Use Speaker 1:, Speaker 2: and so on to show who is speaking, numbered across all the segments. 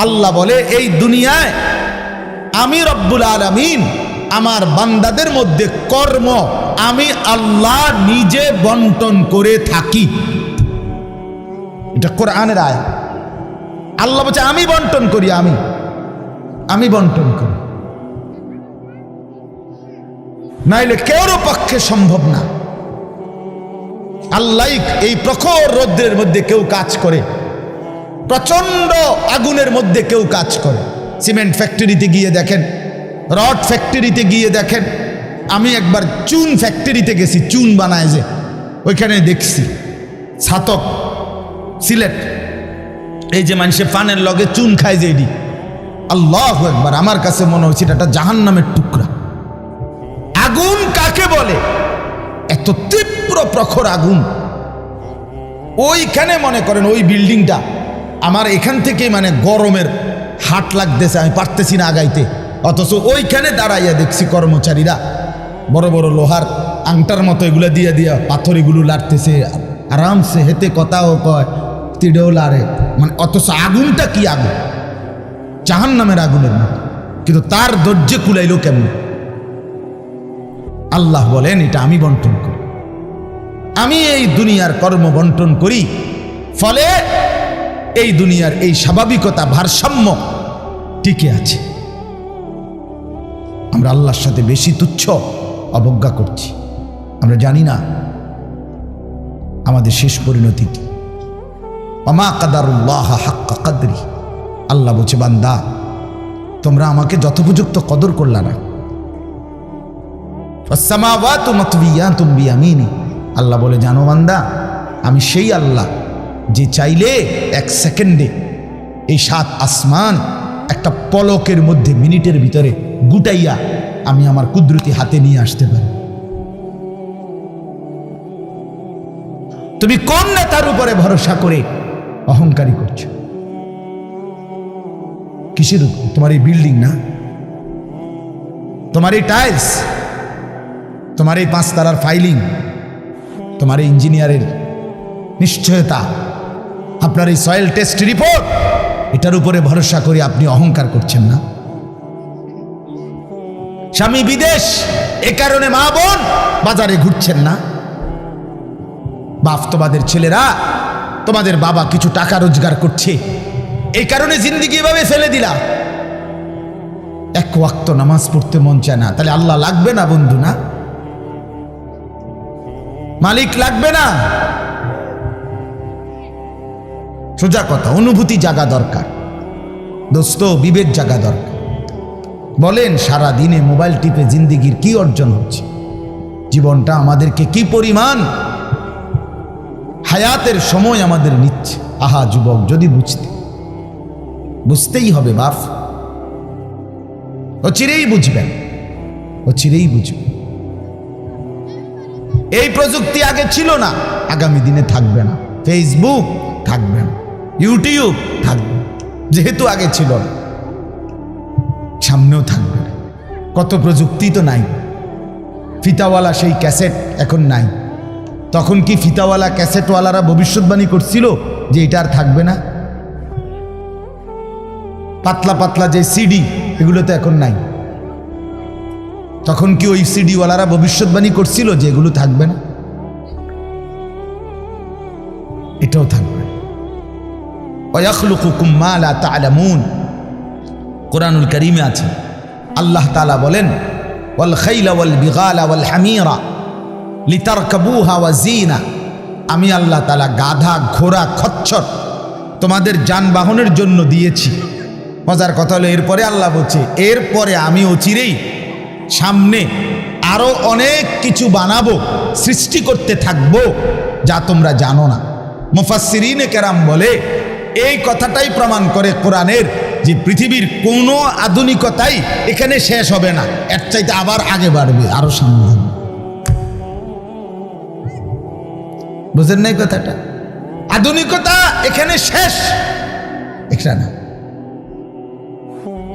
Speaker 1: আল্লাহ বলে এই দুনিয়ায় আমি রব্বুল আলামিন আমার বান্দাদের মধ্যে কর্ম আমি আল্লাহ নিজে বন্টন করে থাকি। এটা কোরআনের আয়াত। আল্লাহ বলছে আমি বন্টন করি, আমি বন্টন করি, নাইলে কেউর পক্ষে সম্ভব না। আল্লাহ এই প্রখর রৌদ্রের মধ্যে কেউ কাজ করে, প্রচন্ড আগুনের মধ্যে কেউ কাজ করে। সিমেন্ট ফ্যাক্টরিতে গিয়ে দেখেন, রড ফ্যাক্টরিতে গিয়ে দেখেন। আমি একবার চুন ফ্যাক্টরিতে গেছি, চুন বানায় যে, ওইখানে দেখছি ছাতক সিলেট, এই যে মানুষের পানের লগে চুন খায় যে, এডি আল্লাহু আকবার, আমার কাছে মনে হচ্ছে এটা একটা জাহান্নামের টুকরা। আগুন কাকে বলে? এত তীব্র প্রখর আগুন। ওইখানে মনে করেন ওই বিল্ডিংটা আমার এখান থেকে মানে গরমের হাট লাগতেছে, আমি পারতেছি না আগাইতে, অথচ ওইখানে দাঁড়াইয়া দেখছি কর্মচারীরা বড় বড় লোহার আংটার মতো এগুলো দিয়ে দিয়া পাথর এগুলো লাড়তেছে, আরামসে হেতে কথাও কয়, তিড়েও লাড়ে, মানে অথচ আগুনটা কি আগুন, জাহান্নামের আগুনের মতো। কিন্তু তার ধৈর্য কুলাইলো কেমন? আল্লাহ বলেন এটা আমি বন্টন করি, আমি এই দুনিয়ার কর্ম বন্টন করি, ফলে এই দুনিয়ার এই স্বাভাবিকতা ভারসাম্য টিকে আছে। আমরা আল্লাহর সাথে বেশি তুচ্ছ অবজ্ঞা করছি, আমরা জানি না আমাদের শেষ পরিণতি কি। ওমা কাদারুল্লাহ হাক্কা কাদরি, আল্লাহ বলছে বান্দা তোমরা আমাকে যথোপযুক্ত কদর করলা না। আসসামাওয়াতু মাতবিয়াতুম বিয়ামিনি, আল্লাহ বলে জানো বান্দা আমি সেই আল্লাহ যে চাইলে এক সেকেন্ডে এই 7 আসমান একটা পলকের মধ্যে মিনিটের ভিতরে গুটাইয়া আমি আমার কুদরতি হাতে নিয়ে আসতে পারি। তুমি কোন নেতার উপরে ভরসা করে অহংকারী করছো? কিসের উপর? তোমার এই বিল্ডিং না, তোমার এই টাইলস, তোমার এই 5 তারার ফাইলিং, তোমার এই ইঞ্জিনিয়ারের নিশ্চয়তা, আপনার এই সয়েল টেস্ট রিপোর্ট, এটার উপরে ভরসা করে আপনি অহংকার করছেন না? স্বামী বিদেশ, এ কারণে মা বোন বাজারে ঘুরছেন না? বাপ তোমাদের ছেলেরা, তোমাদের বাবা কিছু টাকা রোজগার করছে, এই কারণে জিন্দিগি এভাবে ফেলে দিলা। এক ওয়াক্ত নামাজ পড়তে মন চায় না, তাহলে আল্লাহ লাগবে না বন্ধু? না, মালিক লাগবে না? সোজা কথা, অনুভূতি জাগা দরকার দোস্ত, বিবেক জাগা দরকার। বলেন সারা দিনে মোবাইল টিপে জিন্দিগির কি অর্জন হচ্ছে? জীবনটা আমাদেরকে কি পরিমাণ হায়াতের সময় আমাদের নিচ্ছে। আহা যুবক, যদি বুঝতেই হবে বাপ, ও চিরেই বুঝবেন, ও চিরেই বুঝবেন। এই প্রযুক্তি আগে ছিল না, আগামী দিনে থাকবে না। ফেসবুক থাকবে না, ইউটিউব থাকবে, যেহেতু আগে ছিল না, সামনেও থাকবে না। কত প্রযুক্তি তো নাই। ফিতাওয়ালা সেই ক্যাসেট এখন নাই। তখন কি ফিতাওয়ালা ক্যাসেটওয়ালারা ভবিষ্যৎবাণী করছিল যে এটা আর থাকবে না? পাতলা পাতলা যে সিডি, এগুলো তো এখন নাই। তখন কি ওই সিডিওয়ালারা ভবিষ্যৎবাণী করছিল যে এগুলো থাকবে না? এটাও থাকবে। ওয়াখলুকুকুম মা লা তা'লামুন, কোরআনুল কারীমে আছে আল্লাহ তাআলা বলেন ওয়াল খাইলা ওয়াল বিগালা ওয়াল হামিরা লিতারকাবুহা ওয়া জিনা, আমি আল্লাহ তাআলা গাধা, ঘোড়া, খচ্চর তোমাদের যানবাহনের জন্য দিয়েছি। মজার কথা হলো এরপরে আল্লাহ বলছে এরপরে আমি অচিরেই সামনে আরো অনেক কিছু বানাবো, সৃষ্টি করতে থাকবো যা তোমরা জানো না। মুফাসসিরিনে কেরাম বলে এই কথাটাই প্রমাণ করে কোরআনের যে পৃথিবীর কোনো আধুনিকতাই এখানে শেষ হবে না, এর চাইতে আবার আগে বাড়বে, আরো সামনে হবে। বুঝেন নাই কথাটা? আধুনিকতা এখানে শেষ, এখানে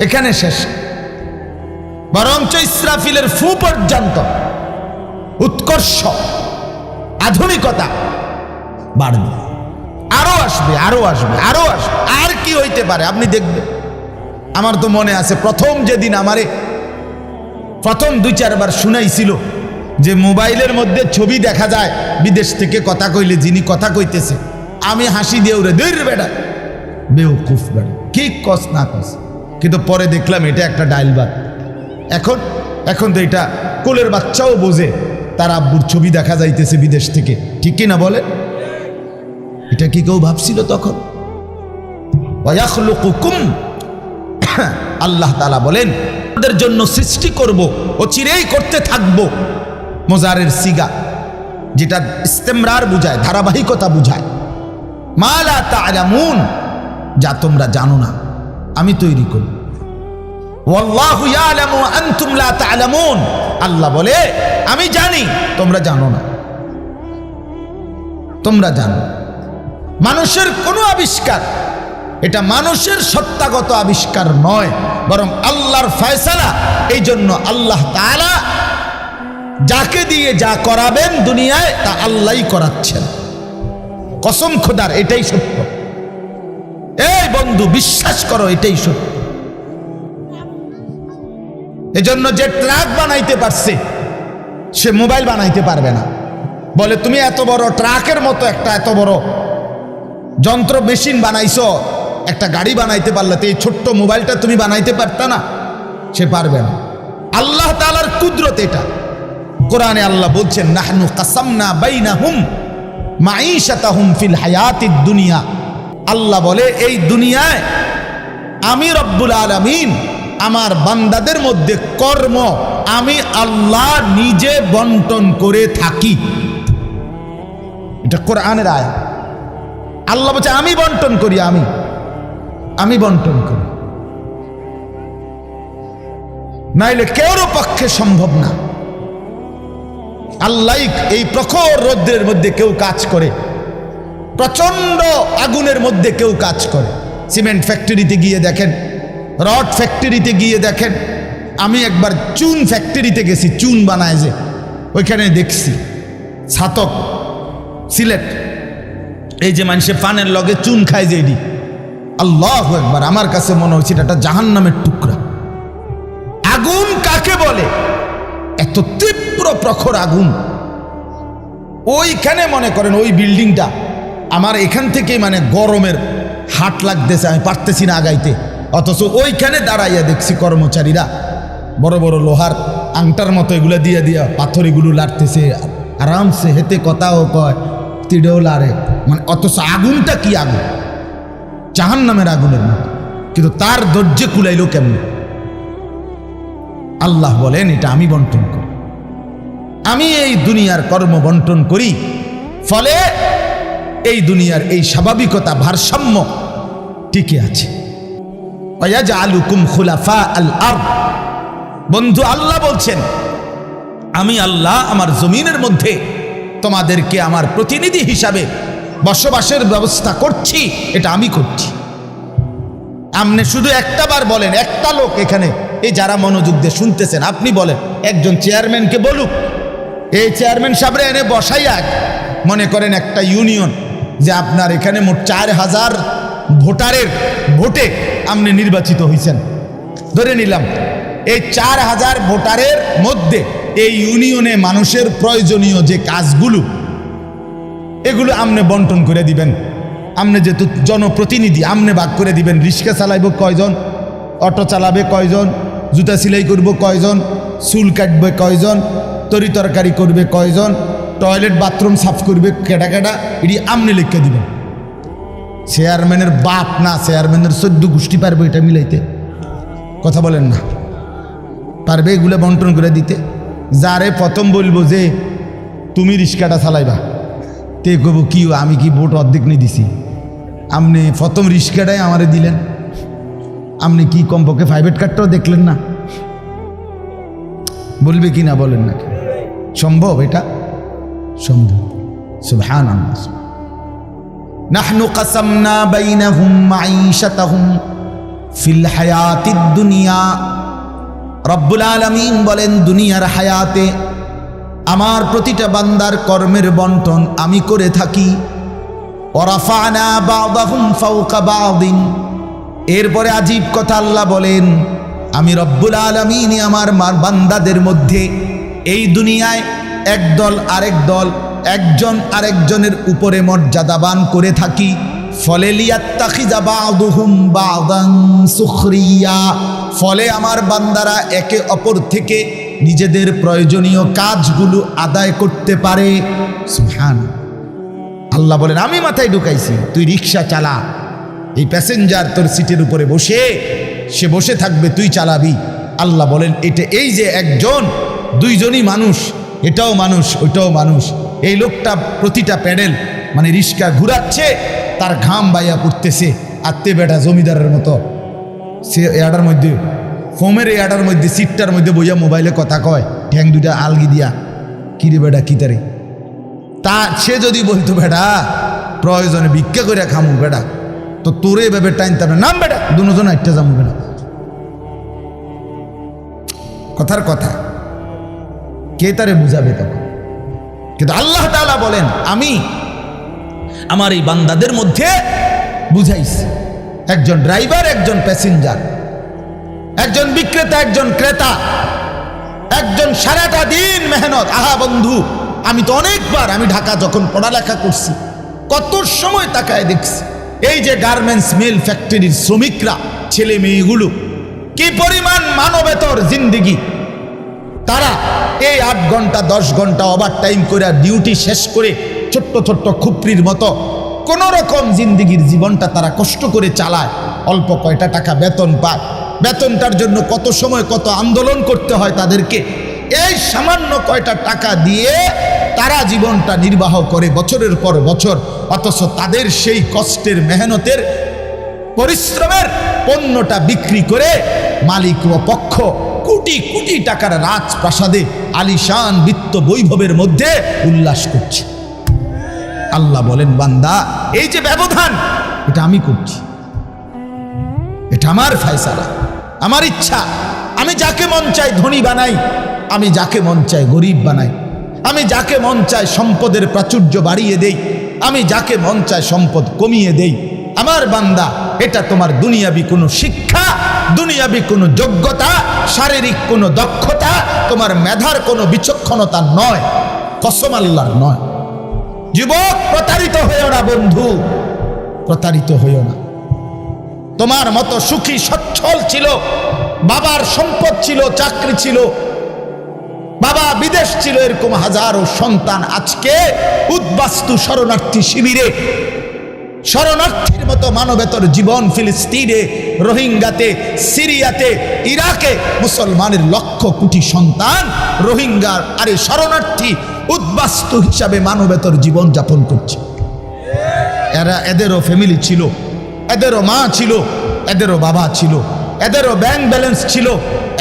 Speaker 1: এখানে শেষ, বরঞ্চ ইসরাফিলের ফু পর্যন্ত উৎকর্ষ আধুনিকতা বাড়বে, আরো আসবে, আরো আসবে, আরো আসবে। আর কি হইতে পারে, আপনি দেখবেন। আমার তো মনে আছে প্রথম যেদিন আমারে প্রথম 2-4 বার শুনাইছিল যে মোবাইলের মধ্যে ছবি দেখা যায় বিদেশ থেকে কথা কইলে, যিনি কথা কইতেছে, আমি হাসি দিয়ে উড়ে দূর বেটা বেউকুফ বেটা, কি কস না কস। কিন্তু পরে দেখলাম এটা একটা ডাইলবাদ। এখন তো এটা কোলের বাচ্চাও বোঝে তার আব্বুর ছবি দেখা যাইতেছে বিদেশ থেকে, ঠিক কি না বলে? এটা কি কেউ ভাবছিল তখন? ওয়াখলুকুকুম, আল্লাহ তাআলা বলেন তাদের জন্য সৃষ্টি করব, ও চিরেই করতে থাকবো। মোজারের সিগা, যেটা ইস্তেমরার বুঝায়, ধারাবাহিকতা বুঝায়। মা লা তা'লামুন, যা তোমরা জানো না আমি তৈরি করব। ওয়াল্লাহু ইয়ালামু ওয়া আনতুম লা তা'লামুন, আল্লাহ বলে আমি জানি তোমরা জানো না। তোমরা জানো মানুষের কোনো আবিষ্কার, এটা মানুষের সত্তাগত আবিষ্কার নয়, বরং আল্লাহর ফয়সালা। এই জন্য আল্লাহ তাআলা যাকে দিয়ে যা করাবেন দুনিয়ায় তা আল্লাহই করাচ্ছেন। কসম খোদার, এটাই সত্য। এই বন্ধু বিশ্বাস করো, এটাই সত্য। এজন্য যে ট্রাক বানাইতে পারছে সে মোবাইল বানাইতে পারবে না। বলে তুমি এত বড় ট্রাকের মতো একটা এত বড় যন্ত্র মেশিন বানাইছো, একটা গাড়ি বানাইতে পারলে তো এই ছোট্ট মোবাইলটা তুমি বানাইতে পারতা না? সে পারবে না। আল্লাহ তাআলার কুদরত এটা। কোরআনে আল্লাহ বলছেন নাহনু কাসামনা বাইনাহুম মাঈশাতাহুম ফিল হায়াতিদ দুনিয়া। আল্লাহ বলে এই দুনিয়ায় আমি রব্বুল আলামিন আমার বান্দাদের মধ্যে কর্ম আমি আল্লাহ নিজে বন্টন করে থাকি। এটা কোরআনের আয়াত। আল্লাহ বলছে আমি বন্টন করি, আমি বন্টন করি, নাইলে কেউর পক্ষে সম্ভব না। আল্লাহ এই প্রখর রৌদ্রের মধ্যে কেউ কাজ করে, প্রচন্ড আগুনের মধ্যে কেউ কাজ করে। সিমেন্ট ফ্যাক্টরিতে গিয়ে দেখেন, রড ফ্যাক্টরিতে গিয়ে দেখেন। আমি একবার চুন ফ্যাক্টরিতে গেছি, চুন বানায় যে, ওইখানে দেখছি ছাতক সিলেট, এই যে মানুষে পানের লগে চুন খায় যে, এটি আল্লাহু আকবার, আমার কাছে মনে হচ্ছে এটা জাহান্নামের টুকরা। আগুন কাকে বলে? এত তীব্র প্রখর আগুন। ওইখানে মনে করেন ওই বিল্ডিংটা আমার এখান থেকে মানে গরমের হাট লাগতেছে, আমি পারতেছি না আগাইতে। অথচ ওইখানে দাঁড়াইয়া দেখছি কর্মচারীরা বড় বড় লোহার আংটার মতো এগুলো দিয়ে দিয়া পাথর এগুলো লাড়তেছে আরামসে, হেতে কথাও কয়, তিড়েও লাড়ে, মানে অথচ আগুনটা কি আগুন, জাহান্নামের আগুনের মতো। কিন্তু তার ধৈর্যে কুলাইলো কেমন? আল্লাহ বলেন এটা আমি বন্টন করি, আমি এই দুনিয়ার কর্ম বন্টন করি। ফলে এই দুনিয়ার এই স্বাভাবিকতা ভারসাম্য টিকে আছে। ওয়াজআলুকুম খুলাফা আল আরদ, বন্ধু আল্লাহ বলছেন আমি আল্লাহ আমার জমিনের মধ্যে তোমাদেরকে আমার প্রতিনিধি হিসাবে বসবাসের ব্যবস্থা করছি, এটা আমি করছি। আপনি শুধু একটা বার বলেন, একটা লোক এখানে এই যারা মনোযোগ দিয়ে শুনতেছেন, আপনি বলেন একজন চেয়ারম্যানকে বলুক, এই চেয়ারম্যান সাহেবরা এনে বসাইয়া, মনে করেন একটা ইউনিয়ন যে আপনার এখানে মোট 4000 ভোটারের ভোটে আপনি নির্বাচিত হয়েছেন, ধরে নিলাম এই 4000 ভোটারের মধ্যে এই ইউনিয়নে মানুষের প্রয়োজনীয় যে কাজগুলো এগুলো আপনি বন্টন করে দিবেন। আপনি যেহেতু জনপ্রতিনিধি, আপনি ভাগ করে দিবেন, রিক্সা চালাইব কয়জন, অটো চালাবে কয়জন, জুতা সেলাই করব কয়জন, চুল কাটবে কয়জন, তরি তরকারি করবে কয়জন, টয়লেট বাথরুম সাফ করবে কেডা কেডা, এটি আপনি লিখে দিবেন। চেয়ারম্যানের বাপ না, চেয়ারম্যানের 14 গোষ্ঠী পারবে এটা মিলাইতে? কথা বলেন না, পারবে এগুলো বন্টন করে দিতে? যারে প্রথম বলবো যে তুমি রিক্সাটা চালাইবা, তে কব কি আমি কি ভোট অর্ধেক নিয়ে দিছি, আপনি প্রথম রিক্সাটাই আমারে দিলেন, আপনি কি কমপক্ষে প্রাইভেট কার্ডটাও দেখলেন না? বলবে কি না বলেন না? সম্ভব? এটা সম্ভব। সুবহানাল্লাহ। নাহনু কাসামনা বাইনাহুম মাঈশাতাহুম ফিল হায়াতিদ দুনিয়া। রব্বুল আলামিন বলেন দুনিয়ার হায়াতে আমার প্রতিটা বান্দার কর্মের বন্টন আমি করে থাকি। ওয়ারাফা'না বা'দাহুম ফাওকা বা'দিন, এরপরে আজীব কথা আল্লাহ বলেন, আমি রব্বুল আলামিন আমার বান্দাদের মধ্যে এই দুনিয়ায় একদল আরেক দল, একজন আরেকজনের উপরে মর্যাদাবান করে থাকি। ফলে লিয়াত্তাখিযা বা'দুহুম বা'দান সুখরিয়া, ফলে আমার বান্দারা একে অপর থেকে নিজেদের প্রয়োজনীয় কাজগুলো আদায় করতে পারে। সুবহানাল্লাহ। আল্লাহ বলেন, আমি মাথায় ঢুকাইছি, তুই রিক্সা চালা, এই প্যাসেঞ্জার তোর সিটের উপরে বসে, সে বসে থাকবে, তুই চালাবি। আল্লাহ বলেন, এটা এই যে একজন দুইজনই মানুষ, এটাও মানুষ ওইটাও মানুষ। এই লোকটা প্রতিটা প্যাডেল মানে রিক্সা ঘুরাচ্ছে, তার ঘাম বাইয়া পড়তেছে, আত্মে বেটা জমিদারের মতো সে এয়াটার মধ্যে, ফোমের এয়াটার মধ্যে সিটটার মধ্যে বইয়া মোবাইলে কথা কয়, ঠ্যাং দুইটা আলগি দিয়া, কিরে বেটা কি তারে। তা সে যদি বলতো, বেটা প্রয়োজনে ভিক্ষা করে খামু বেটা, তো তোরে এভাবে টাইনতাম না, নাম বেটা দুজন একটা যাবো বেটা। কথার কথা, কে তারে বুঝাবে তখন? কিন্তু আল্লাহ তাআলা বলেন, আমি আমার এই বান্দাদের মধ্যে বুঝাইছি, একজন ড্রাইভার, একজন প্যাসেঞ্জার, একজন বিক্রেতা, একজন ক্রেতা, একজন সারাটা দিন মেহনত। আহা বন্ধু, আমি তো অনেকবার, আমি ঢাকা যখন পড়ালেখা করছি, কত সময় তাকায় দেখছি এই যে গার্মেন্টস মিল ফ্যাক্টরির শ্রমিকরা, ছেলে মেয়েগুলো, কি পরিমাণ মানবেতর জিন্দিগি। তারা এই 8 ঘন্টা 10 ঘন্টা ওভার টাইম করে ডিউটি শেষ করে ছোট্ট ছোট্ট খুপড়ির মতো কোন রকম জিন্দিগির জীবনটা তারা কষ্ট করে চালায়। অল্প কয়টা টাকা বেতন পায়, বেতনটার জন্য কত সময় কত আন্দোলন করতে হয় তাদেরকে। এই সামান্য কয়টা টাকা দিয়ে তারা জীবনটা নির্বাহ করে বছরের পর বছর, অথচ তাদের সেই কষ্টের মেহনতের পরিশ্রমের পণ্যটা বিক্রি করে মালিক ও পক্ষ কোটি কোটি টাকার রাজপ্রাসাদে আলিশান বিত্ত বৈভবের মধ্যে উল্লাস করছে। আল্লাহ বলেন, বান্দা এই যে ব্যবধান, এটা আমি করছি, এটা আমার ফয়সালা, আমার ইচ্ছা। আমি যাকে মন চাই ধনী বানাই, আমি যাকে মন চাই গরিব বানাই, আমি যাকে মন চাই সম্পদের প্রাচুর্য বাড়িয়ে দেই, আমি যাকে মন চাই সম্পদ কমিয়ে দেই। আমার বান্দা, এটা তোমার দুনিয়াবি কোনো শিক্ষা, দুনিয়াবি কোনো যোগ্যতা, শারীরিক কোনো দক্ষতা, তোমার মেধার কোনো বিচক্ষণতা নয়, কসম আল্লাহর নয়। যুবক, প্রতারিত হইও না বন্ধু, প্রতারিত হইও না। তোমার মতো সুখী সচ্ছল ছিল, বাবার সম্পদ ছিল, চাকরি ছিল, বাবা বিদেশ ছিল, এরকম হাজারো সন্তান আজকে উদ্বাস্তু শরণার্থী শিবিরে, শরণার্থীর মতো মানবেতর জীবন ফিলিস্তিনে, রোহিঙ্গাতে, সিরিয়াতে, ইরাকে মুসলমানের লক্ষ কোটি সন্তান রোহিঙ্গার আরে শরণার্থী উদ্বাস্তু হিসাবে মানবেতর জীবন যাপন করছে। এদেরও ফ্যামিলি ছিল, এদেরও মা ছিল, এদেরও বাবা ছিল, এদেরও ব্যাংক ব্যালেন্স ছিল,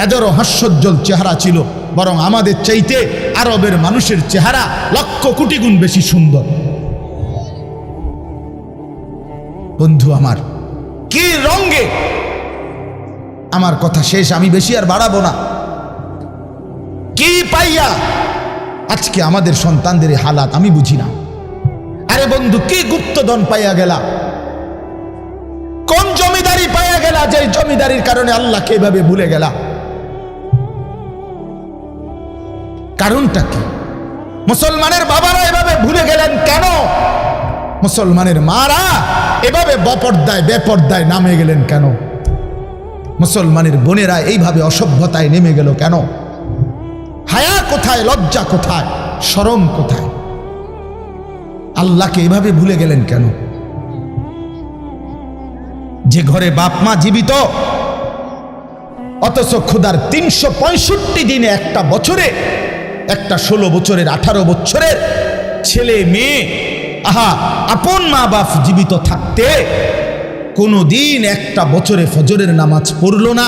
Speaker 1: এদেরও হাস্যোজ্জ্বল চেহারা ছিল। বরং আমাদের চাইতে আরবের মানুষের চেহারা লক্ষ কোটি গুণ বেশি সুন্দর। বন্ধু আমার, কি রঙে, আমার কথা শেষ, আমি বেশি আর বাড়াবো না। কি পাইয়া আজকে আমাদের সন্তানদের হালাত আমি বুঝি না। আরে বন্ধু, কি গুপ্তধন পাইয়া গেলা, কোন জমিদারি পাইয়া গেলা, যে জমিদারির কারণে আল্লাহকে এভাবে ভুলে গেলা? কারণটা কি? মুসলমানের বাবারা এভাবে ভুলে গেলেন কেন? মুসলমানের মারা এভাবে বেপর্দায় নামে গেলেন কেন? মুসলমানের বোনেরা এইভাবে অসভ্যতায় নেমে গেল কেন? হায়া কোথায়, লজ্জা কোথায়, শরম কোথায়? আল্লাহকে এভাবে ভুলে গেলেন কেন? যে ঘরে বাপ মা জীবিত, অথচ ক্ষুধার 365 দিনে একটা বছরে, একটা 16 বছরের 18 বছরের ছেলে মেয়ে, আহা, আপন মা বাপ জীবিত থাকতে কোনো দিন একটা বছরে ফজরের নামাজ পড়ল না।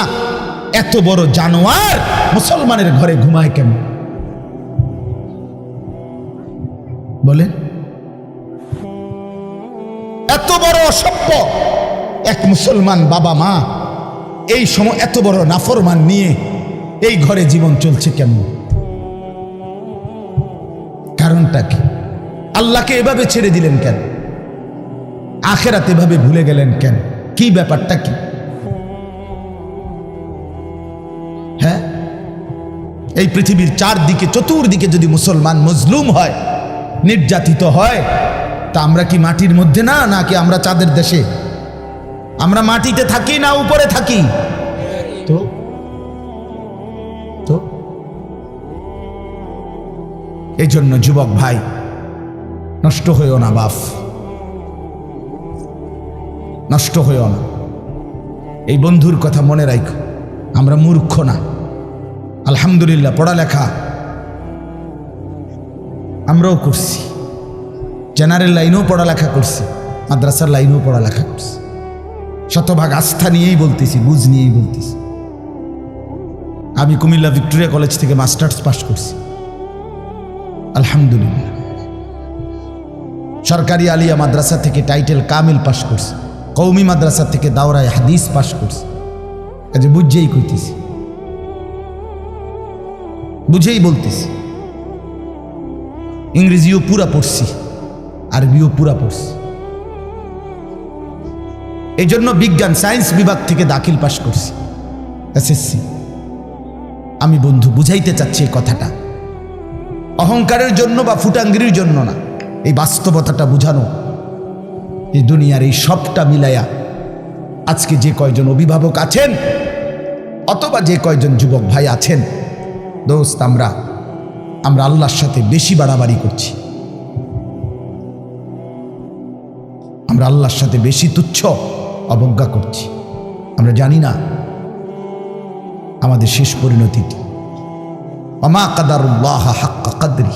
Speaker 1: এত বড় জানোয়ার মুসলমানের ঘরে ঘুমায় কেন? বলে, এত বড় অসভ্য এক মুসলমান বাবা মা এই সময় এত বড় নাফরমান নিয়ে এই ঘরে জীবন চলছে কেন? কারণটা কি? আল্লাহকে এভাবে ছেড়ে দিলেন কেন? আখেরাত এভাবে ভুলে গেলেন কেন? কি ব্যাপারটা কি? এই পৃথিবীর চারদিকে চতুর্দিকে যদি মুসলমান মজলুম হয়, নির্যাতিত হয়, তা আমরা কি মাটির মধ্যে না, নাকি আমরা চাঁদের দেশে? আমরা মাটিতে থাকি না উপরে থাকি? তো তো এই জন্য যুবক ভাই, নষ্ট হইও না বাপ, নষ্ট হইও না। এই বন্ধুর কথা মনে রাখো, আমরা মূর্খ না। আলহামদুলিল্লাহ, পড়ালেখা আমরাও করছি, জেনারেল লাইনেও পড়ালেখা করছি, মাদ্রাসার লাইনেও পড়ালেখা করছি। শতভাগ আস্থা নিয়েই বলতেছি, বুঝ নিয়েই বলতেছি। আমি কুমিল্লা ভিক্টোরিয়া কলেজ থেকে মাস্টার্স পাস করছি, আলহামদুলিল্লাহ। সরকারি আলিয়া মাদ্রাসা থেকে টাইটেল কামিল পাস করছি, কওমি মাদ্রাসা থেকে দাওরায়ে হাদিস পাস করছি। কাজে বুঝেই কইতেছি, বুঝেই বলতেছি। ইংরেজিও পুরা পড়ছি, আরবিও পুরা পড়ছি। এই জন্য বিজ্ঞান সায়েন্স বিভাগ থেকে দাখিল পাস করছি, এসএসসি। আমি বন্ধু বুঝাইতে চাচ্ছি এই কথাটা অহংকারের জন্য বা ফুটাঙ্গিরির জন্য না, এই বাস্তবতাটা বুঝানো। এই দুনিয়ার এই সবটা মিলাইয়া আজকে যে কয়জন অভিভাবক আছেন অথবা যে কয়জন যুবক ভাই আছেন, দোস্ত, আমরা আল্লাহর সাথে বেশি বাড়াবাড়ি করছি। আমরা আল্লাহর সাথে বেশি তুচ্ছ অবজ্ঞা করছি। আমরা জানি না আমাদের শেষ পরিণতিটি। ওমা কাদারুল্লাহ হাক্কা কদরি,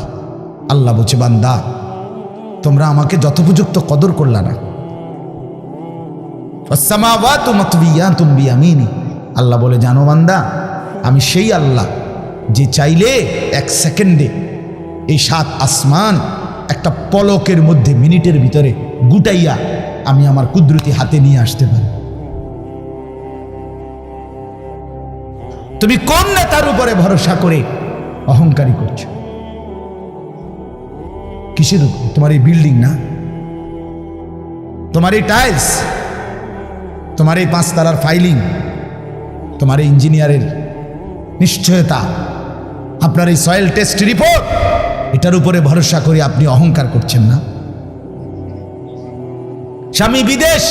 Speaker 1: আল্লাহ বলছে, বান্দা তোমরা আমাকে যথোপযুক্ত কদর করলা না। ওয়াসসামাওয়াতু মাতবিয়াতুম বিয়ামিনি, আল্লাহ বলে, জানো বান্দা, আমি সেই আল্লাহ যে চাইলে এক সেকেন্ডে এই 7 আসমান একটা পলকের মধ্যে, মিনিটের ভিতরে গুটাইয়া আমি আমার কুদরতি হাতে নিয়ে আসতে পারি। তুমি কোন নেতার উপরে ভরসা করে অহংকারী করছো? কিসের উপরে? তোমার এই বিল্ডিং না, তোমার এই টাইলস, তোমার এই 5 তলার ফাইলিং, তোমার এই ইঞ্জিনিয়ারের নিশ্চয়তা, আপনার এই সয়েল টেস্ট রিপোর্ট, এটার উপরে ভরসা করে আপনি অহংকার করছেন না? স্বামী বিদেশ,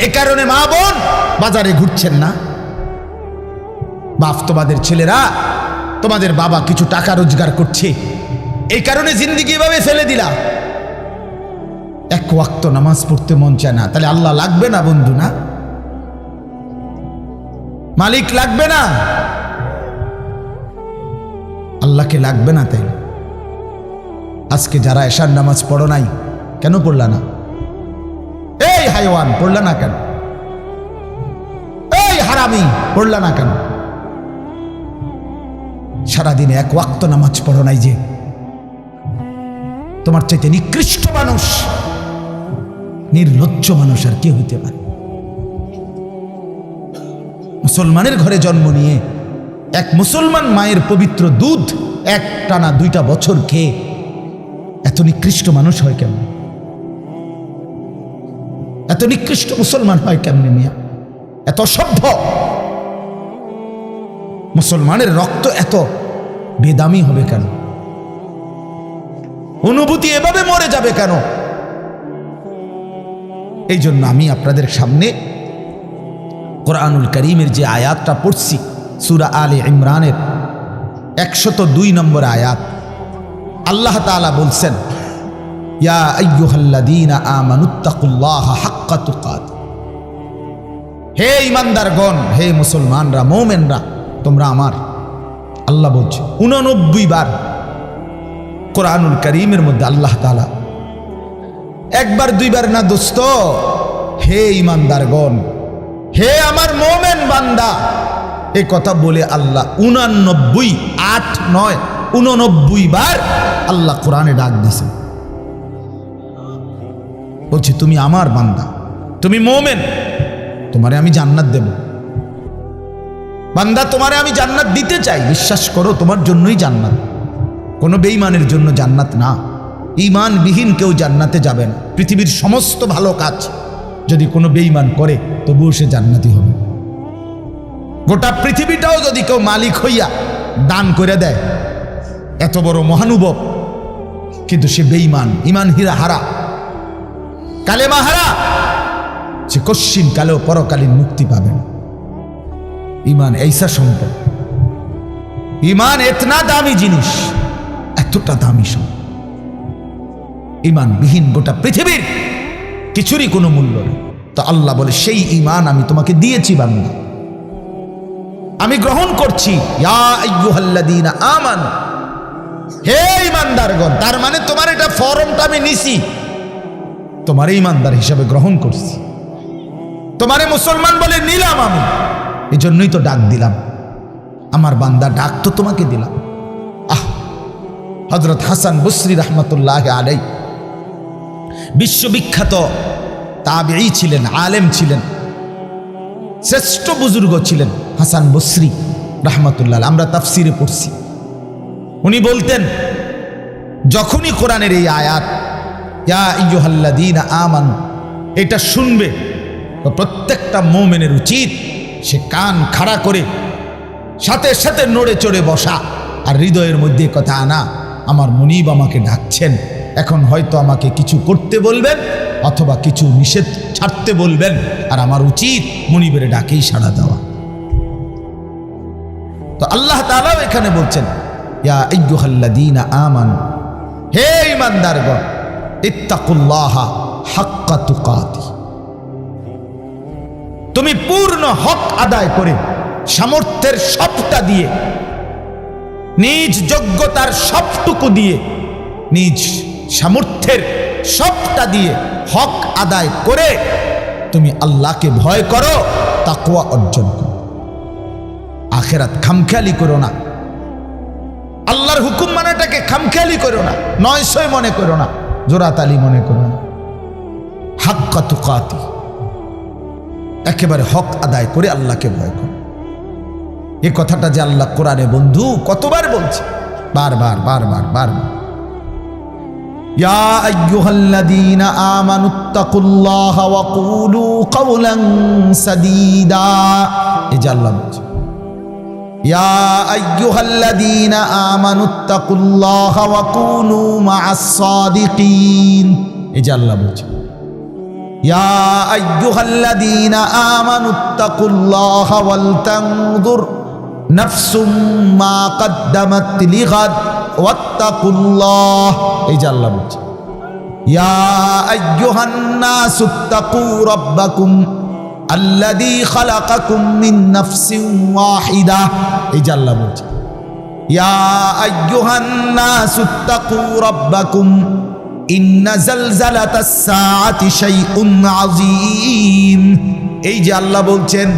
Speaker 1: এ কারণে মা বোন বাজারে ঘুরছেন না? বাপ, তোমাদের ছেলেরা, তোমাদের বাবা কিছু টাকা রোজগার করছে, এই কারণে জিন্দিগি এভাবে ফেলে দিলা। এক ওয়াক্ত নামাজ পড়তে মন চায় না, তাহলে আল্লাহ লাগবে না বন্ধু? না, মালিক লাগবে না? আল্লাহকে লাগবে না? তাই আজকে যারা এশার নামাজ পড়ো নাই, কেন পড়লা না? এই হাইওয়ান, পড়লা না কেন? এই হারামি, পড়লা না কেন? সারাদিনে এক ওয়াক্ত নামাজ পড়ো নাই যে? তোমার চাইতে নিকৃষ্ট মানুষ, নির্লজ্জ মানুষ আর কে হইতে পারে? মুসলমানের ঘরে জন্ম নিয়ে এক মুসলমান মায়ের পবিত্র দুধ এক টানা 2টা বছর খেয়ে এত নিকৃষ্ট মানুষ হয় কেমন? এত নিকৃষ্ট মুসলমান হয় কেমনে মিয়া? এত অসভ্য মুসলমানের রক্ত এত বেদামি হবে কেন? অনুভূতি এভাবে মরে যাবে কেন? এই জন্য আমি আপনাদের সামনে কোরআনুল কারীমের যে আয়াতটা পড়ছি, সূরা আলে ইমরানের 102 নম্বর আয়াত, আল্লাহ তাআলা বলছেন, ইয়া আইয়ুহাল্লাযীনা আমানুত্তাকুল্লাহা হাক্কা তুকাত, হে ঈমানদারগণ, হে মুসলমানরা, মুমিনরা, তোমরা আমার, আল্লাহ বলছে 89 বার কোরআনুল কারীমের মধ্যে আল্লাহ তাআলা, একবার দুইবার না দোস্ত, হে ঈমানদারগণ, হে আমার মুমিন বান্দা, এই কথা বলে আল্লাহ 89, 8, 9, 89 বার আল্লাহ কোরআনে ডাক দিয়েছেন। বলছে, তুমি আমার বান্দা, তুমি মুমিন, তোমারে আমি জান্নাত দেব। বান্দা, তোমারে আমি জান্নাত দিতে চাই, বিশ্বাস করো, তোমার জন্যই জান্নাত, কোনো বেঈমানের জন্য জান্নাত না। ঈমানবিহীন কেউ জান্নাতে যাবে না। পৃথিবীর সমস্ত ভালো কাজ যদি কোনো বেঈমান করে, তবুও সে জান্নাতি হবে। গোটা পৃথিবীটাও যদি কেউ মালিক হইয়া দান করে দেয়, এত বড় মহানুভব, কিন্তু সে বেঈমান, ইমান হারা, কালেমা হারা, সে কশ্চিন কালেও পরকালীন মুক্তি পাবে না। ইমান এইসা সম্পদ, ইমান এতনা দামি জিনিস, এতটা দামি সম্পদ। ইমান বিহীন গোটা পৃথিবীর কিছুরই কোনো মূল্য নেই। তো আল্লাহ বলে সেই ইমান আমি তোমাকে দিয়েছি বান্দা, আমি গ্রহণ করছি। ইয়া আইয়ুহাল্লাযীনা আমানু, হে ইমানদারগণ। তার মানে তোমার এটা ফরমটা আমি নিছি, তোমার ইমানদার হিসাবে গ্রহণ করছি, তোমারে মুসলমান বলে নিলাম আমি। এই জন্যই তো ডাক দিলাম, আমার বান্দা ডাক তো তোমাকে দিলাম। হযরত হাসান বসরি রাহমাতুল্লাহি আলাইহি বিশ্ববিখ্যাত তাবেঈ ছিলেন, আলেম ছিলেন, শ্রেষ্ঠ বুজুর্গ ছিলেন হাসান বসরি রাহমাতুল্লাহ। আমরা তাফসিরে পড়ছি, উনি বলতেন যখনই কোরআনের এই আয়াত ইয়া আইয়ুহাল্লাযীনা আমানু এটা শুনবে, তো প্রত্যেকটা মুমিনের উচিত সে কান খাড়া করে সাথে সাথে নড়ে চড়ে বসা, আর হৃদয়ের মধ্যে কথা আনা, আমার মুনিব আমাকে ডাকছেন, এখন হয়তো আমাকে কিছু করতে বলবেন অথবা কিছু নিষেধ ছাড়তে বলবেন, আর আমার উচিত মুনিবের ডাকেই সাড়া দেওয়া। তো আল্লাহ তাআলাও এখানে বলছেন ইয়া আইয়ুহাল্লাযীনা আমানু, হে ঈমানদারগণ, ইত্তাকুল্লাহা হাক্কা তুকাতি, তুমি পূর্ণ হক আদায় করে সামর্থ্যের সবটা দিয়ে, নিজ যোগ্যতার সবটুকু দিয়ে, নিজ সামর্থ্যের সবটা দিয়ে হক আদায় করে তুমি আল্লাহকে ভয় করো, তাকওয়া অর্জন করো। আখিরাত খামখেয়ালি করো না, আল্লাহর হুকুম মানাটাকে খামখেয়ালি করো না, নয়সয় মনে করো না, জোরাতালি মনে করো না। হাক্কা তুকাতি, একেবারে হক আদায় করে আল্লাহকে ভয় করো। এই কথাটা যে আল্লাহ কোরআনে বন্ধু কতবার বলছে, বারবার বারবার বারবার। ইয়া আইয়ুহাল্লাযীনা আমানুত্তাকুল্লাহা ওয়া কুলু কাওলান সাদীদা, এই যে আল্লাহ বলছে ইয়া আইয়ুহাল্লাযীনা আমানুত্তাকুল্লাহা ওয়া কুনু মা'আস সাদিকিন, এই যে আল্লাহ বলছে ইয়া আইয়ুহাল্লাযীনা আমানুত্তাকুল্লাহা ওয়াল তানজুর নাফসুম মা কদ্দামাত লিগাদ ওয়াত্তাকুল্লাহ, এই যে আল্লাহ বলছে ইয়া আইয়ুহান নাসুত্তাকু রাব্বাকুম আল্লাযী খালাকাকুম মিন নাফসিন ওয়াহিদা, এই যে আল্লাহ বলছে ইয়া আইয়ুহান নাসুত্তাকু রাব্বাকুম ইন্না জালজালাতাস সাআতি শাইউন আযীম, এই যে আল্লাহ বলছেন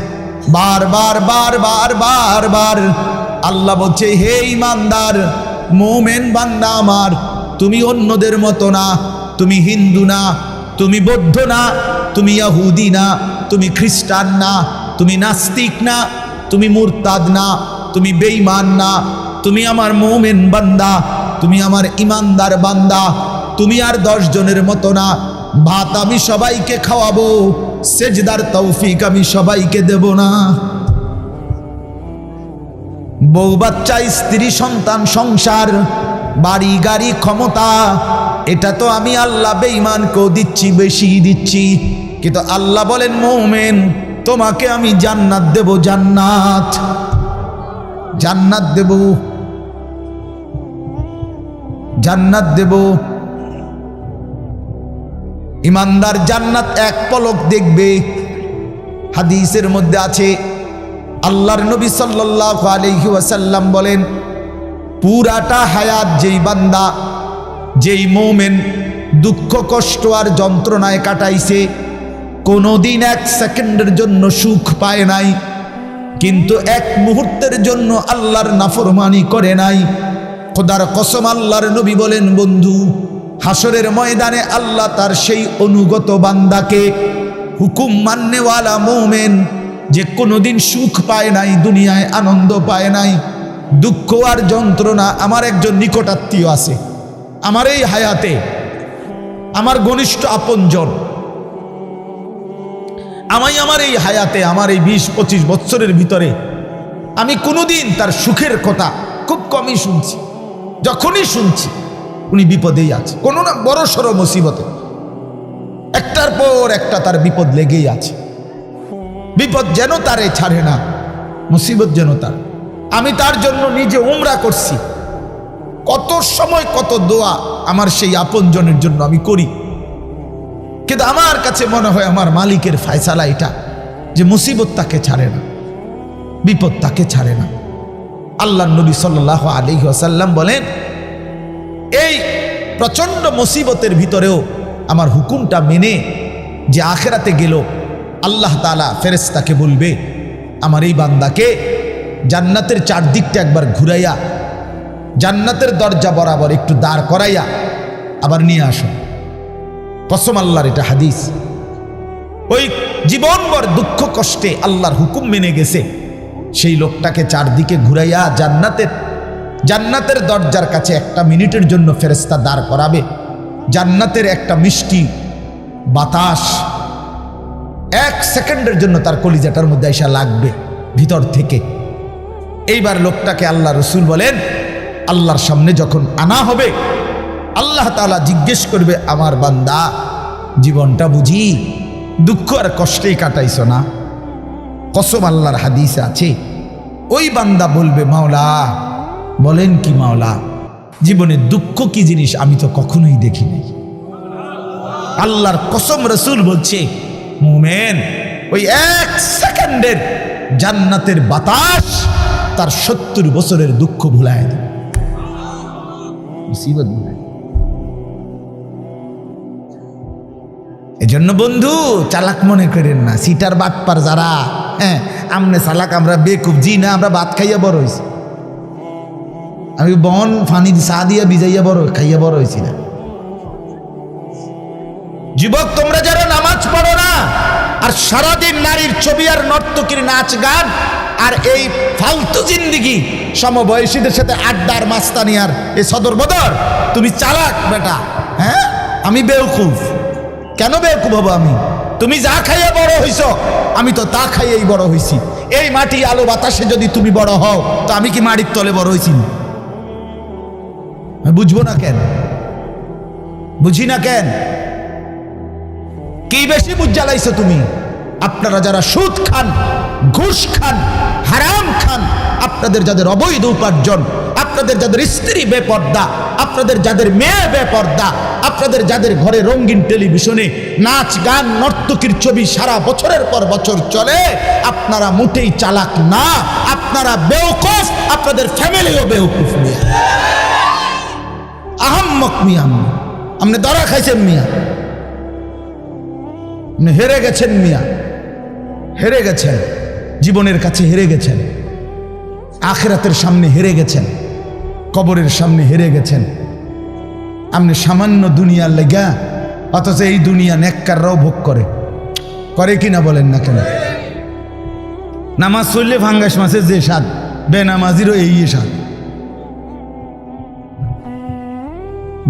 Speaker 1: বারবার বারবার বারবার। আল্লাহ বলছে হে ঈমানদার মুমিন বান্দা আমার, তুমি অন্যদের মতো না, তুমি হিন্দু না, তুমি বৌদ্ধ না, তুমি ইহুদি না, তুমি খ্রিস্টান না, তুমি নাস্তিক না, তুমি মুরতাদ না, তুমি বেঈমান না, তুমি আমার মুমিন বান্দা, তুমি আমার ঈমানদার বান্দা। তুমি আর 10 জনের মতো না, ভাত আমি সবাইকে খাওয়াবো, সেজদার তৌফিক আমি সবাইকে দেব না। বউ বাচ্চা, স্ত্রী সন্তান, সংসার, বাড়ি গাড়ি, ক্ষমতা, এটা তো আমি আল্লাহ বেঈমানকেও দিচ্ছি, বেশি দিচ্ছি। কিন্তু আল্লাহ বলেন মুমিন তোমাকে আমি জান্নাত দেব, জান্নাত, জান্নাত দেব, জান্নাত দেব। ঈমানদার জান্নাত এক পলক দেখবে। হাদিসের মধ্যে আছে আল্লাহর নবী সাল্লাল্লাহু আলাইহি ওয়াসাল্লাম বলেন পুরাটা হায়াত যেই বান্দা, যেই মুমিন দুঃখ কষ্ট আর যন্ত্রণায় কাটাইছে, কোনোদিন 1 সেকেন্ডের জন্য সুখ পায় নাই, কিন্তু 1 মুহূর্তের জন্য আল্লাহর নাফরমানি করে নাই, খোদার কসম আল্লাহর নবী বলেন বন্ধু হাসরের ময়দানে আল্লাহ তার সেই অনুগত বান্দাকে, হুকুম মাননেওয়ালা মুমিন যে কোনোদিন সুখ পায় নাই, দুনিয়ায় আনন্দ পায় নাই, দুঃখ আর যন্ত্রণা। আমার একজন নিকটাত্মীয় আছে আমার এই হায়াতে, আমার ঘনিষ্ঠ আপনজন, আমার এই হায়াতে, আমার এই 20-25 বছরের ভিতরে আমি কোনোদিন তার সুখের কথা খুব কমই শুনছি। যখনই শুনছি উনি বিপদেই আছে, কোনো না বড় সড়ো মুসিবতে, একটার পর একটা তার বিপদ লেগেই আছে। বিপদ যেন তারে ছাড়ে না, মুসিবত যেন তার। আমি তার জন্য নিজে উমরা করছি, কত সময় কত দোয়া আমার সেই আপনজনের জন্য আমি করি, কিন্তু আমার কাছে মনে হয় আমার মালিকের ফয়সালা এটা যে মুসিবত তাকে ছাড়ে না, বিপদ তাকে ছাড়ে না। আল্লাহর নবী সাল্লাল্লাহু আলাইহি ওয়াসাল্লাম বলেন, এই প্রচন্ড মুসিবতের ভিতরেও আমার হুকুমটা মেনে যে আখিরাতে গেল, আল্লাহ তাআলা ফেরেশতাকে বলবে আমার এই বান্দাকে জান্নাতের চারদিকটা একবার ঘুরাইয়া জান্নাতের দরজা বরাবর একটু দাঁড় করাইয়া আবার নিয়ে আসো। কসম আল্লাহর, এটা হাদিস। ওই জীবনভর দুঃখ কষ্টে আল্লাহর হুকুম মেনে গেছে সেই লোকটাকে চারদিকে ঘুরাইয়া জান্নাতের দরজার কাছে একটা মিনিটের জন্য ফেরেশতা দাঁড় করাবে। জান্নাতের একটা মিষ্টি বাতাস 1 সেকেন্ডের জন্য তার কলিজাটার মধ্যে এসে লাগবে ভিতর থেকে। এইবার লোকটাকে আল্লাহ রসুল বলেন, আল্লাহর সামনে যখন আনা হবে, আল্লাহ তাআলা জিজ্ঞেস করবে, আমার বান্দা জীবনটা বুঝি দুঃখ আর কষ্টেই কাটাইছো না? কসম আল্লাহর হাদিসে আছে, ওই বান্দা বলবে, মাওলা বলেন কি মাওলা, জীবনে দুঃখ কি জিনিস আমি তো কখনোই দেখি নাই। আল্লাহর কসম, রসুল বলছে মুমিন ওই 1 সেকেন্ডের জান্নাতের বাতাস তার 70 বছরের দুঃখ ভুলায় দেবে, মুসিবত ভুলায়। এজন্য বন্ধু চালাক মনে করেন না, সিটার বাটপার যারা, হ্যাঁ আমনে চালাক, আমরা বেকুব, জি না, আমরা ভাত খাইয়া বড় হয়েছি। আমি বন ফানি চা দিয়া ভিজাইয়া খাইয়া বড় হয়েছি না। যুবক তোমরা যারা নামাজ পড়ো না আর সারাদিন নারীর ছবি আর নর্তকীর নাচ গান আর এই ফালতু জিন্দিগি, সমবয়সীদের সাথে আড্ডার মাস্তানি আর এই সদর বদর, তুমি চালাক বেটা। হ্যাঁ আমি বেওকুফ। কেন বেওকুফ হবো আমি? তুমি যা খাইয়ে বড় হইছ আমি তো তা খাইয়েই বড় হইছি। এই মাটি আলো বাতাসে যদি তুমি বড় হও তো আমি কি মাটির তলে বড় হইছি? বুঝবো না কেন? বুঝি না কেন? কি বেশি বুঝ জ্বালাইছো তুমি? আপনারা যারা সুদ খান, ঘুষ খান, হারাম খান, আপনাদের যাদের অবৈধ উপার্জন, আপনাদের যাদের স্ত্রী বেপর্দা, আপনাদের যাদের মেয়ে বেপর্দা, আপনাদের যাদের ঘরে রঙিন টেলিভিশনে নাচ গান নর্তকীর ছবি সারা বছরের পর বছর চলে, আপনারা মোটেই চালাক না, আপনারা বেওকুফ, আপনাদের ফ্যামিলিও বেওকুফ। মিয়া আহাম্মক, মিয়া আপনি ধরা খাইছেন, মিয়া আপনি হেরে গেছেন, মিয়া হেরে গেছেন, জীবনের কাছে হেরে গেছেন, আখিরাতের সামনে হেরে গেছেন, কবরের সামনে হেরে গেছেন। আপনি সামান্য দুনিয়ার লেগা, অথচ এই দুনিয়া নেককাররাও ভোগ করে কিনা বলেন না কেন? নামাজ চললে ফাঙ্গাস মাছের যে স্বাদ, বেনামাজিরও এই স্বাদ।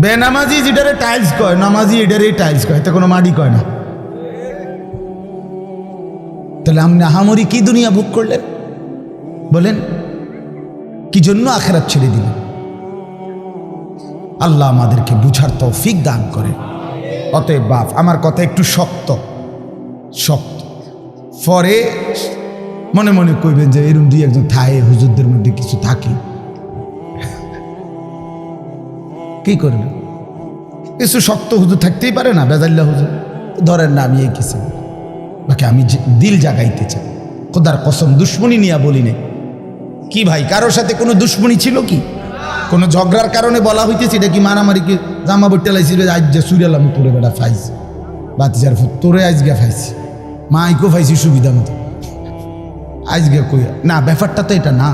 Speaker 1: বেনামাজি যেটারে টাইলস কয়, নামাজি এটারে টাইলস কয়, এতে কোনো মাটি কয় না। তাহলে আপনি আহামরি কি দুনিয়া ভোগ করলেন বলেন? কি জন্য আখিরাত ছেড়ে দিলেন? আল্লাহ আমাদেরকে বুঝার তৌফিক দান করে। অতএব বাপ, আমার কথা একটু শক্ত, পরে মনে মনে কইবেন যে এরকম 2-1 থায়ে হুজুরদের মধ্যে কিছু থাকে, কি করবেন? কিছু শক্ত হুজুর থাকতেই পারে না, বেজাল্লা হুজুর ধরেন না। আমি এই কিছু বাকি আমি দিল জাগাইতে চাই, খোদার কসম দুশ্মনী নিয়ে বলি না। কি ভাই, কারোর সাথে কোনো দুশ্মনী ছিল কি? কোনো ঝগড়ার কারণে বলা হইতেছে? এটা কি মারামারি? কি জামা বইটা লাইছি, আজ যে সুরিয়ালাম তোরে বেটা ফাইছি, বাতিজার তোরে আজকে ফাইছি, মাইকো ফাইছি সুবিধা মতো, আজকে কই না। ব্যাপারটা তো এটা না।